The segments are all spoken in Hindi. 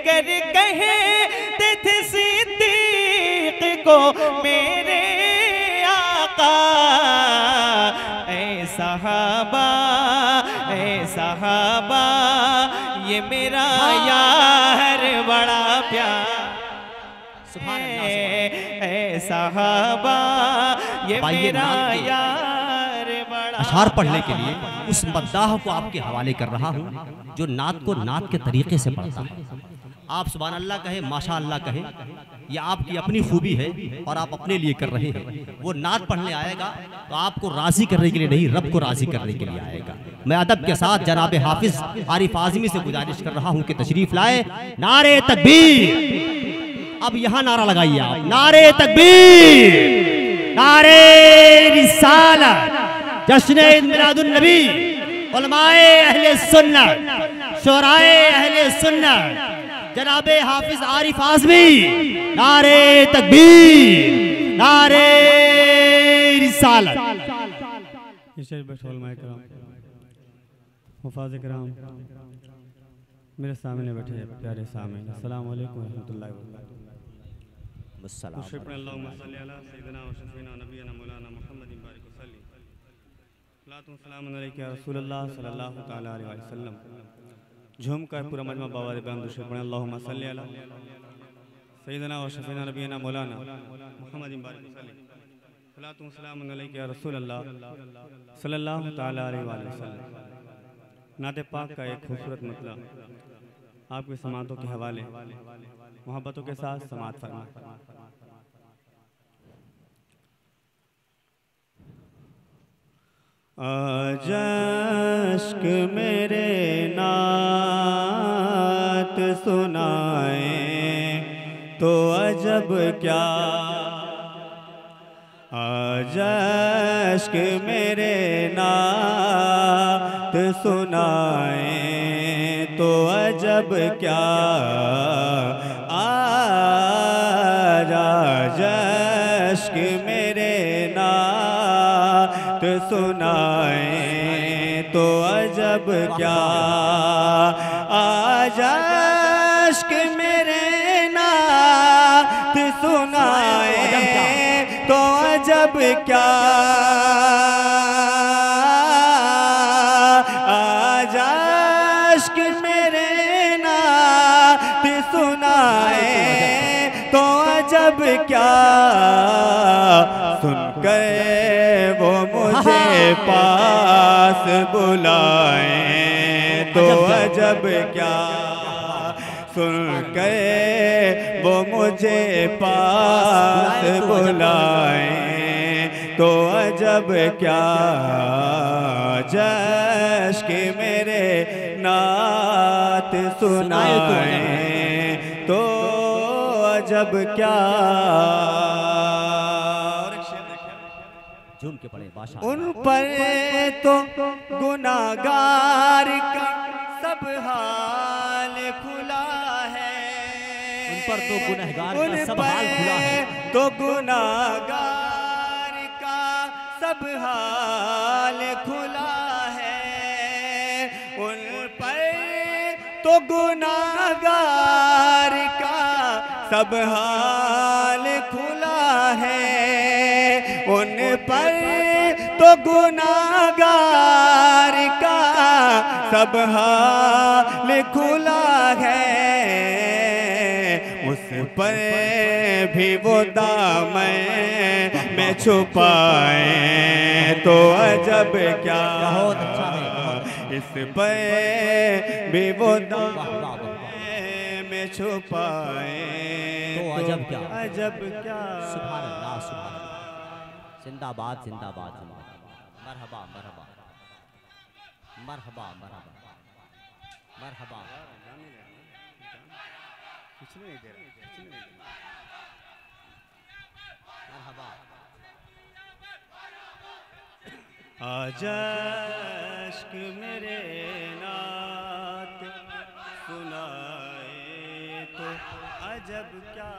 कर कहे थे सिद्दीक को मेरे आका। ऐ सहाबा ये मेरा यार बड़ा प्यार। ऐ सहाबा ये मेरा यार बड़ा। अशार पढ़ने के लिए उस मद्दाह को आपके हवाले कर रहा हूँ जो नात को नात के तरीके से पढ़ता है। आप सुभान अल्लाह कहे, माशा अल्लाह कहे, यह आपकी अपनी खूबी है और आप अपने लिए कर रहे हैं। वो नात पढ़ने आएगा तो आपको राजी करने के लिए नहीं, रब को राजी करने के लिए आएगा। मैं अदब के साथ जनाब हाफिज आरिफ आज़मी से गुजारिश कर रहा हूँ कि तशरीफ लाए। नारे तकबीर। अब यहाँ नारा लगाइए आप, नारे तकबीर, नारे रिसालत, जश्न ईद मिलादुन नबी, उलमाए अहले सुन्नत, शुराए अहले सुन्नत, जनाबे हाफिज आरिफ आज़मी। नारे तकबीर, नारे रिसालत। मुफाज़ किराम मेरे सामने बैठे प्यारे सामने, अस्सलाम वालेकुम रहमतुल्लाहि व बरकातुहू। झूम कर पूरा मजमा बाबा अल्लाहुम्मा सल्ली अला सय्यिदना व शफीना नबीना मौलाना मुहम्मद सल्लल्लाहु अलैहि या रसूल अल्लाह सल्लल्लाहु तआला अलैहि वसल्लम। नाते पाक का एक खूबसूरत मतलब आपके समातों के हवाले मोहब्बतों के साथ समात फरमा। आज अश्क मेरे नात सुनाए तो अजब क्या, आज अश्क मेरे नात सुनाए तो अजब क्या, आज अश्क मेरे नात सुनाए तो अजब क्या, आज अश्क मेरे नात सुनाए तो अजब क्या, आज अश्क मेरे नात सुनाए तो अजब क्या, सुनकर वो मुझे पास बुलाए तो अजब क्या, सुनकर वो मुझे पास बुलाए तो अजब क्या, जश्क मेरे नात सुनाए तो अजब क्या। झूम के पढ़े बादशाह। उन पर तो गुनाहगार का सब हाल खुला है, उन पर तो गुनहगार का सब हाल खुला है, तो गुनाहगार का सब हाल खुला है, उन पर तो गुनाहगार का सब हाल खुला है, उन पर तो गुनाहगार का सब हाल खुला है, उस पर भी वो दामन में छुपाए तो अजब क्या, इस पर भी वो दामन में छुपाए तो अजब क्या, अजब क्या। सुभान अल्लाह, सुभान अल्लाह, जिंदाबाद जिंदाबाद जिंदाबाद, मरहबा मरहबा मरहबा मरहबा मरहबा। आज अश्क मेरे नात सुनाए तो अजब क्या,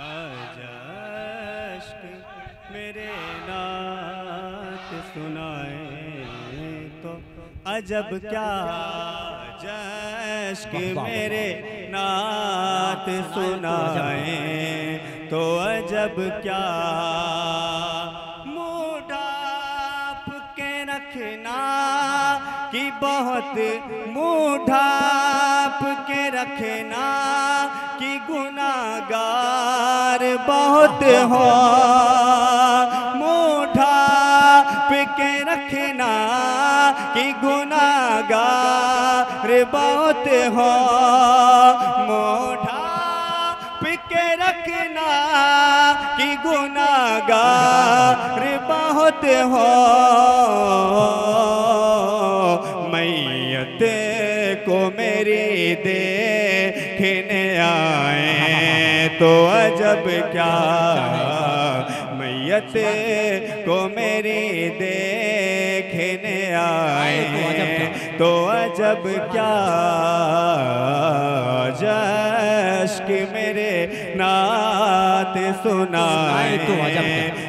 आज अश्क मेरे नात सुनाए तो अजब क्या जश्क मेरे नात सुनाए, तो अजब क्या मुँह ढाँप के रखना कि बहुत मुँह ढाँप के रखना कि गुनाहगार बहुत हो। मुँह ढाँप के रखना कि गुनाहगार बहुत हो। मुँह ढाँप के रखना कि गुनाहगार बहुत हो। मैयत को मेरी देखने आए, तो अजब क्या मैयत को मेरी देखने आए, तो अजब क्या जश्क मेरे नात सुनाए,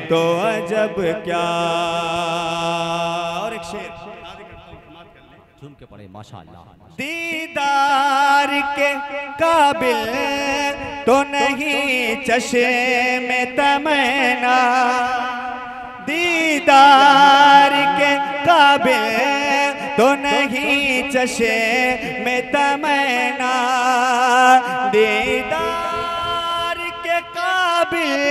तो अजब क्या। और एक शेर झूम के पढ़े माशाअल्लाह। दीदार के काबिल तो नहीं चश्मे तमन्ना, दीदार के काबिल तो नहीं चश्मे तमन्ना, दीदार के काबिल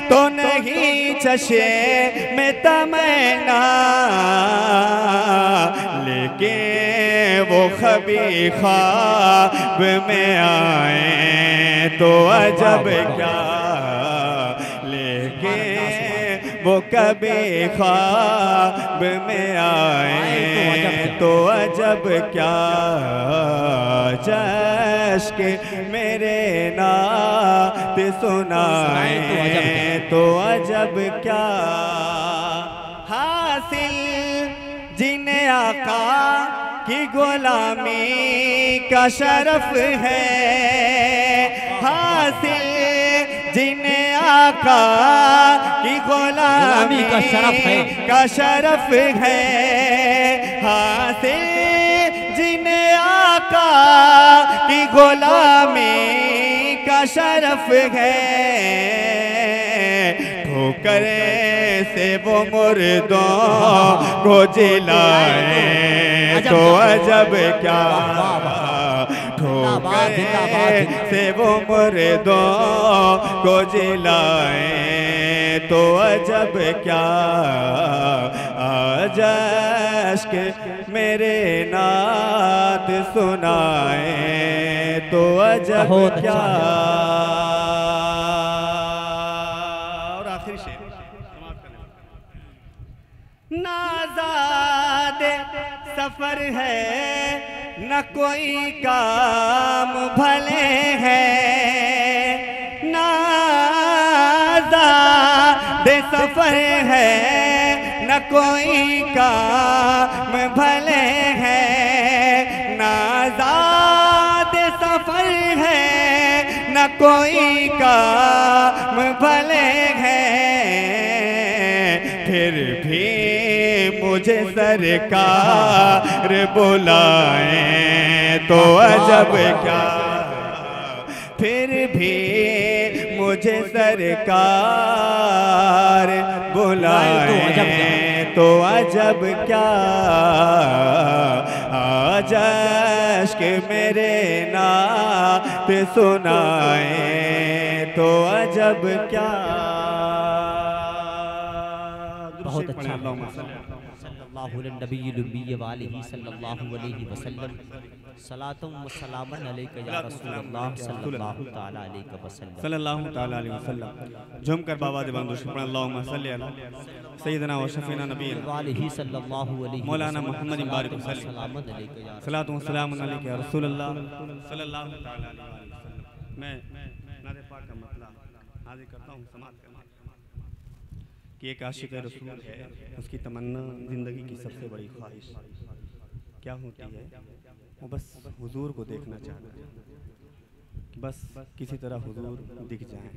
तो नहीं चश्मे तमन्ना, लेकिन वो कभी ख्वाब में आए, तो अजब क्या। लेकिन वो कभी ख्वाब में आए, तो अजब क्या जश्क मेरे नात सुनाए, तो अजब क्या। हासिल जिन्हें आका की गुलामी का शरफ है, हासिल जिन्हें आका की गुलामी का शरफ है, हासिल जिन्हें आका की गुलामी का शरफ है, ठोकर से वो मुर्दों को जिलाए, तो अजब क्या। ठोकर से वो मुर्दों को जिलाए, तो अजब क्या जश्क मेरे नात सुनाए, तो अजब क्या। और आखिरी शेर नाज़ादे सफर है न कोई काम भले है, नाज़ादे सफर है न कोई काम भले है, नाज़ादे सफर है न कोई काम भले है, फिर भी मुझे सरकार बुलाए, तो अजब क्या। फिर भी मुझे सरकार बुलाए, तो अजब क्या जश्क मेरे नात सुनाए, तो अजब क्या। बहुत अच्छा। सल्लल्लाहु अलैहि वसल्लम सलातुम व सलामन अलैका या रसूलल्लाह सल्लल्लाहु तआला अलैहि वसल्लम। झूम कर बाबा दे बंदो शुक्र अल्लाहुम्मा सल्ली अला सय्यदना व शफीना नबीना सल्लल्लाहु अलैहि मौलाना मोहम्मद बारिक सलाम सलातु व सलाम अलैका या रसूलल्लाह सल्लल्लाहु तआला अलैहि वसल्लम। मैं नादे पाक का मतलब हाजिर करता हूँ समाप्त करना कि एक आशिक रसूल है, उसकी तमन्ना ज़िंदगी की सबसे बड़ी ख्वाहिश क्या होती है, वो बस हुजूर को देखना चाहता है, कि बस किसी तरह हुजूर दिख जाएं।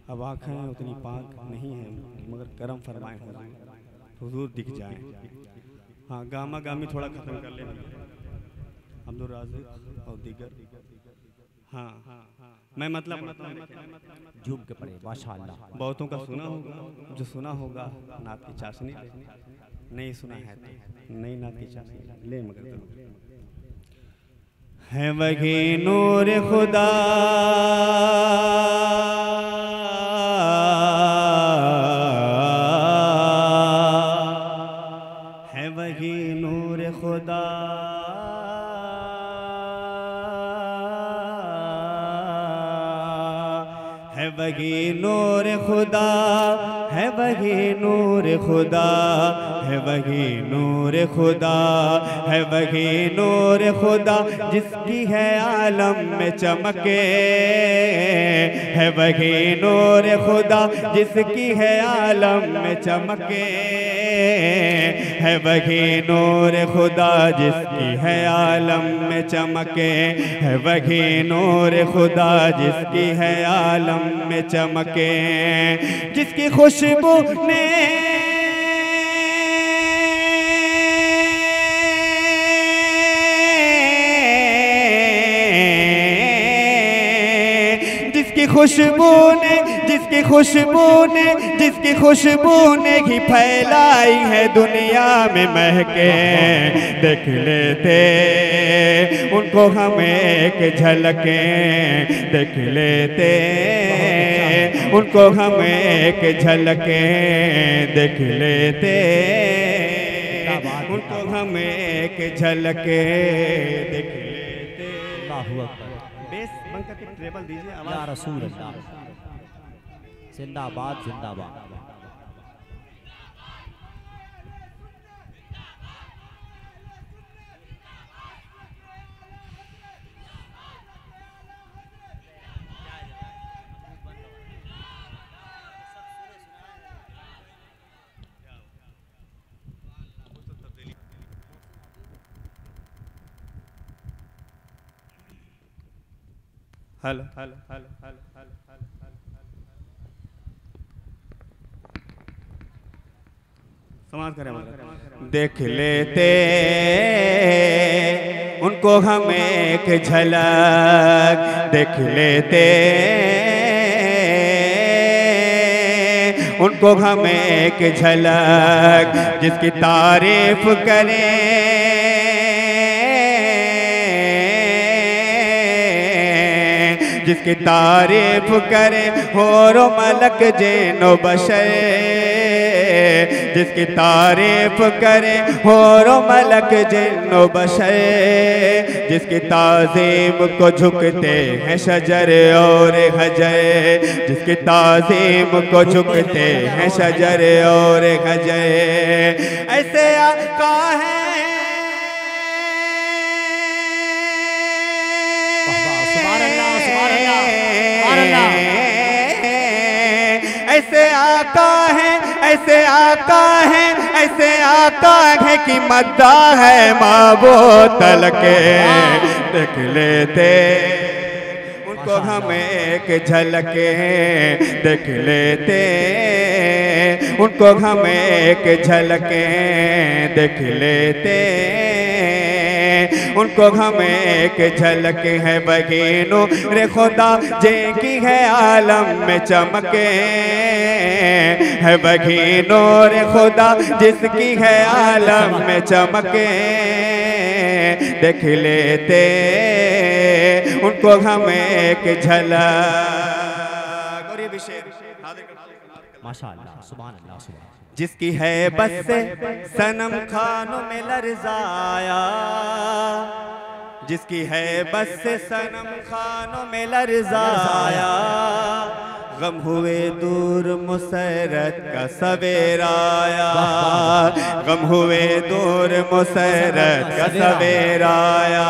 अब आँखें उतनी पाक नहीं हैं, मगर करम फरमाएं हुजूर दिख जाएं। हाँ, गामा गामी थोड़ा खत्म कर लेना, अब्दुल राज़िक और दीगर। हाँ, मैं मतलब झूम के पढ़े माशाअल्लाह। बहुतों का सुना होगा, जो सुना होगा नात की चाशनी ले, नहीं सुना है तो नहीं नात की चाशनी ले, मगर है वही नूर खुदा है, वही नूर खुदा है, वही नूर खुदा है, वही नूर खुदा है, वही नूर खुदा है, वही नूर खुदा जिसकी है आलम में चमके, है वही नूर खुदा जिसकी है आलम में चमके, है वही नूर खुदा जिसकी है आलम में चमके, है वही नूर खुदा जिसकी है आलम में चमके, जिसकी खुशबू ने जिसकी खुशबू ने ही फैलाई है दुनिया में महके, देख लेते उनको हम एक झलके, देख लेते उनको हम एक झलके, देख लेते उनको हम एक झलके, देख लेते। अल्लाहु अकबर। बेस बंद करके ट्रेबल दीजिए या आवाज। रसूल अल्लाह, जिंदाबाद जिंदाबाद। Hello hello hello hello hello समाज करें। देख लेते उनको हम एक झलक, देख लेते उनको हम एक झलक, जिसकी तारीफ करें जिसकी तारीफ करे होर मलक जेनो बशर, जिसकी तारीफ करे होर मलक जेनो बशर, जिसकी ताज़ीम को झुकते हैं शजर और हजर, जिसकी ताज़ीम को झुकते हैं शजर और हजर, ऐसे आका है ऐसे आका है, ऐसे आका है, ऐसे आका है कि मद्दा है माबो तलके, देख लेते उनको हम एक झलके, देख लेते उनको हम एक झलके, देख लेते उनको हम एक झलक है, वही नूर खुदा जिनकी है आलम में चमके, है वही नूर खुदा जिसकी है आलम में चमके, देख लेते उनको हम एक झलक। और ये विषय माशाअल्लाह, सुभान अल्लाह, सुभान। जिसकी है बस से सनम खानों में लरज़ाया, जिसकी है बस से सनम खानों में लरज़ाया, गम हुए दूर मुसरत का सवेरा आया, गम हुए दूर मुसरत का सवेरा आया,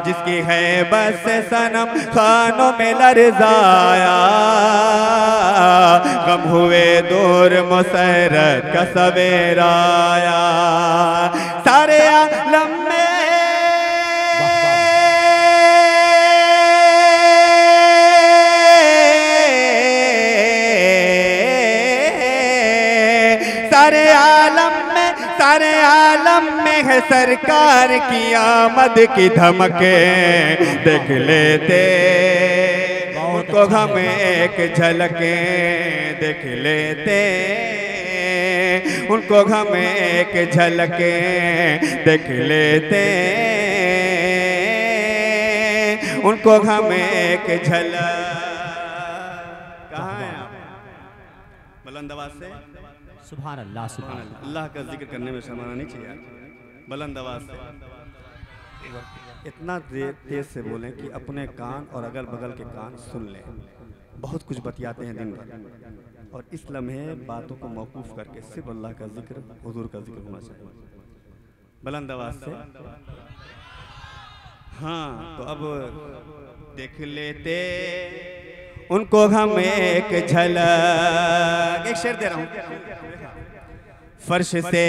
जिसकी है बस से सनम खानों में लरज़ाया, गम हुए दूर मुसरत का सवेरा आया, सारे आलम में सारे आलम में है सरकार की आमद की धमके, देख लेते उनको हम एक झलके, देख लेते उनको हम एक झलके, देख लेते उनको हम एक झलक। कहाँ हैं आप? बुलंद आवाज से सुभान अल्लाह, सुभान अल्लाह। अल्लाह का जिक्र करने में शर्माना नहीं चाहिए यार। बुलंद आवाज से इतना तेज से बोलें कि अपने कान और अगल बगल के कान सुन लें। बहुत कुछ बतियाते हैं दिन भर, और इस लम्हे बातों को मौकूफ करके सिर्फ अल्लाह का जिक्र, हुजूर का जिक्र होना चाहिए। बुलंद आवाज से। हाँ, तो अब देख लेते उनको हम एक झलक। एक शेर दे रहा हूँ। फर्श से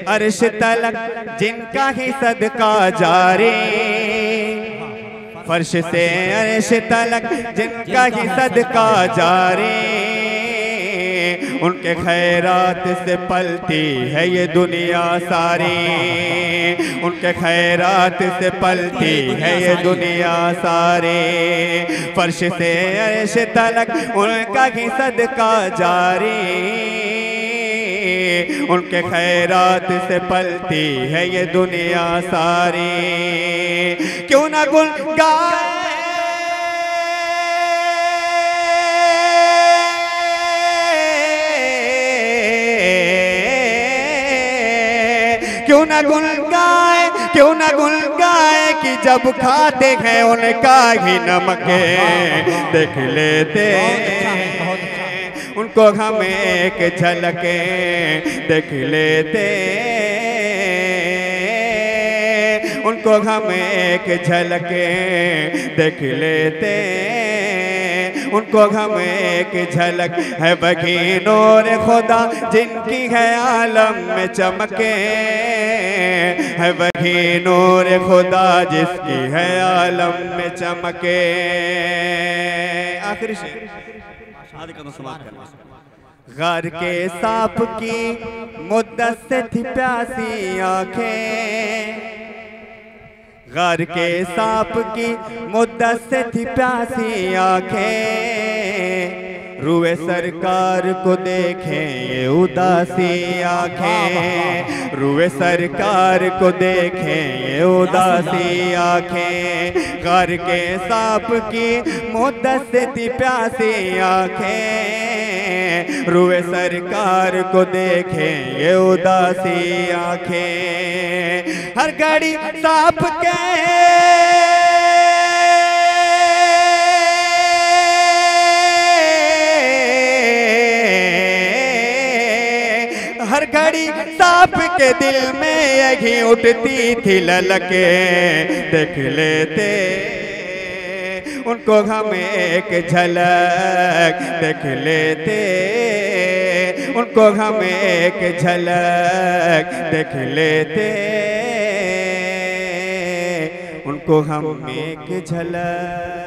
अर्श तलक जिनका ही सदका जारी, फर्श से अर्श तलक जिनका ही सदका जारी, उनके खैरात से पलती है ये दुनिया सारी, उनके खैरात से पलती है ये दुनिया सारी। फर्श से अर्श तलक उनका ही सदका जारी, उनके खैरात से पलती है ये दुनिया सारी। क्यों ना गुन गाए क्यों ना गुन गाए, क्यों ना गुन गाए कि जब खाते हैं उनका ही नमक, देख लेते उनको हम एक झलके, देख लेते उनको हम एक झलके, देख लेते उनको हम एक झलक। है बगी नूर खुदा जिनकी है आलम में चमके, है बगी नूर खुदा जिसकी है आलम में चमके। आखिरी शेर आदि का समाप्त करना। गार के सांप की मुद्दत से थी प्यासी आंखें, गार के सांप की मुद्दत से थी प्यासी आंखें, रुए सरकार को देखें ये उदासी आंखें, रुए सरकार को देखें ये उदासी आंखें। गार के सांप की मुद्दत से थी प्यासी आंखें, रुए सरकार को देखें ये उदासी आंखें। हर घड़ी सांप के हर घड़ी सांप के दिल में यही उठती थी ललके, देख लेते उनको हम एक झलक, देख लेते उनको हम एक झलक, देख लेते उनको हम एक झलक।